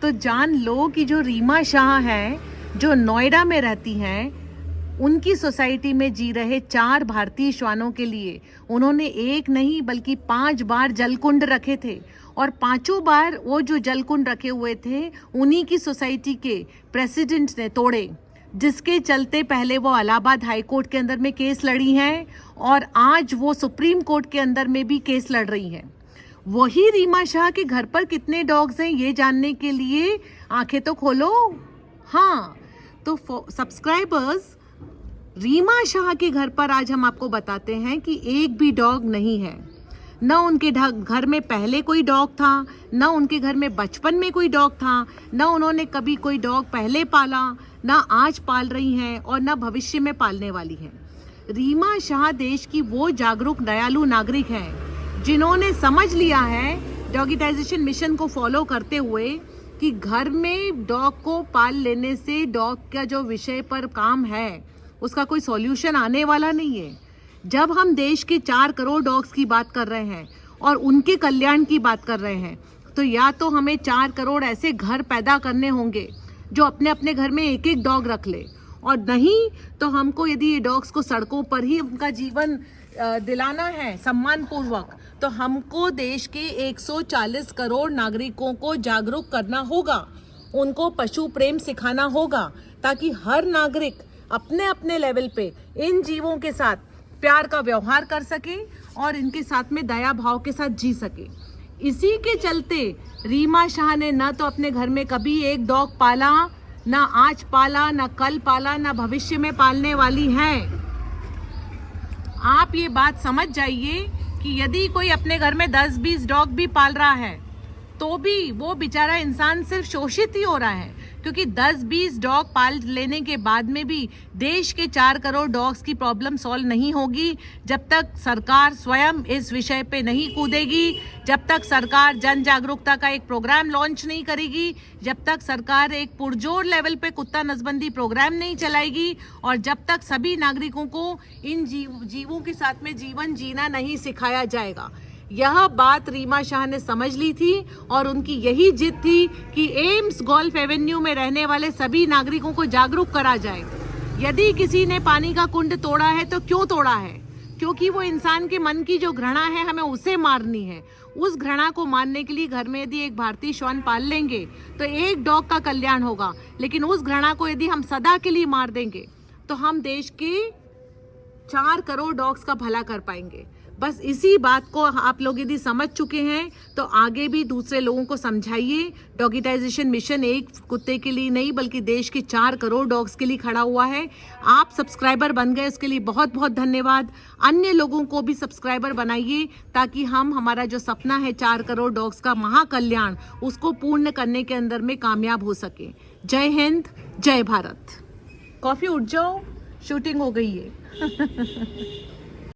तो जान लो कि जो रीमा शाह है, जो नोएडा में रहती हैं, उनकी सोसाइटी में जी रहे 4 भारतीय श्वानों के लिए उन्होंने एक नहीं बल्कि 5 बार जलकुंड रखे थे। और 5 बार वो जो जलकुंड रखे हुए थे उन्हीं की सोसाइटी के प्रेसिडेंट ने तोड़े, जिसके चलते पहले वो इलाहाबाद हाई कोर्ट के अंदर में केस लड़ी हैं और आज वो सुप्रीम कोर्ट के अंदर में भी केस लड़ रही हैं। वही रीमा शाह के घर पर कितने डॉग्स हैं ये जानने के लिए आंखें तो खोलो। हाँ, तो सब्सक्राइबर्स, रीमा शाह के घर पर आज हम आपको बताते हैं कि एक भी डॉग नहीं है। न उनके घर में पहले कोई डॉग था, न उनके घर में बचपन में कोई डॉग था, न उन्होंने कभी कोई डॉग पहले पाला, न आज पाल रही हैं और न भविष्य में पालने वाली हैं। रीमा शाह देश की वो जागरूक दयालु नागरिक हैं जिन्होंने समझ लिया है डॉगिटाइजेशन मिशन को फॉलो करते हुए कि घर में डॉग को पाल लेने से डॉग का जो विषय पर काम है उसका कोई सॉल्यूशन आने वाला नहीं है। जब हम देश के 4 करोड़ डॉग्स की बात कर रहे हैं और उनके कल्याण की बात कर रहे हैं, तो या तो हमें 4 करोड़ ऐसे घर पैदा करने होंगे जो अपने अपने घर में एक एक डॉग रख ले, और नहीं तो हमको यदि ये डॉग्स को सड़कों पर ही उनका जीवन दिलाना है सम्मान पूर्वक, तो हमको देश के 140 करोड़ नागरिकों को जागरूक करना होगा, उनको पशु प्रेम सिखाना होगा, ताकि हर नागरिक अपने अपने लेवल पे इन जीवों के साथ प्यार का व्यवहार कर सके और इनके साथ में दया भाव के साथ जी सके। इसी के चलते रीमा शाह ने न तो अपने घर में कभी एक डॉग पाला, ना आज पाला, ना कल पाला, ना भविष्य में पालने वाली हैं। आप ये बात समझ जाइए कि यदि कोई अपने घर में 10-20 डॉग भी पाल रहा है तो भी वो बेचारा इंसान सिर्फ शोषित ही हो रहा है, क्योंकि 10-20 डॉग पाल लेने के बाद में भी देश के 4 करोड़ डॉग्स की प्रॉब्लम सॉल्व नहीं होगी जब तक सरकार स्वयं इस विषय पे नहीं कूदेगी, जब तक सरकार जन जागरूकता का एक प्रोग्राम लॉन्च नहीं करेगी, जब तक सरकार एक पुरजोर लेवल पे कुत्ता नसबंदी प्रोग्राम नहीं चलाएगी, और जब तक सभी नागरिकों को इन जीवों के साथ में जीवन जीना नहीं सिखाया जाएगा। यह बात रीमा शाह ने समझ ली थी और उनकी यही जिद थी कि एम्स गोल्फ एवेन्यू में रहने वाले सभी नागरिकों को जागरूक करा जाए। यदि किसी ने पानी का कुंड तोड़ा है तो क्यों तोड़ा है? क्योंकि वो इंसान के मन की जो घृणा है हमें उसे मारनी है। उस घृणा को मारने के लिए घर में यदि एक भारतीय श्वान पाल लेंगे तो एक डॉग का कल्याण होगा, लेकिन उस घृणा को यदि हम सदा के लिए मार देंगे तो हम देश के 4 करोड़ डॉग्स का भला कर पाएंगे। बस इसी बात को आप लोग यदि समझ चुके हैं तो आगे भी दूसरे लोगों को समझाइए। डॉगिटाइजेशन मिशन एक कुत्ते के लिए नहीं बल्कि देश के 4 करोड़ डॉग्स के लिए खड़ा हुआ है। आप सब्सक्राइबर बन गए, उसके लिए बहुत बहुत धन्यवाद। अन्य लोगों को भी सब्सक्राइबर बनाइए ताकि हम हमारा जो सपना है 4 करोड़ डॉग्स का महाकल्याण, उसको पूर्ण करने के अंदर में कामयाब हो सके। जय हिंद, जय भारत। कॉफ़ी उठ जाओ, शूटिंग हो गई है।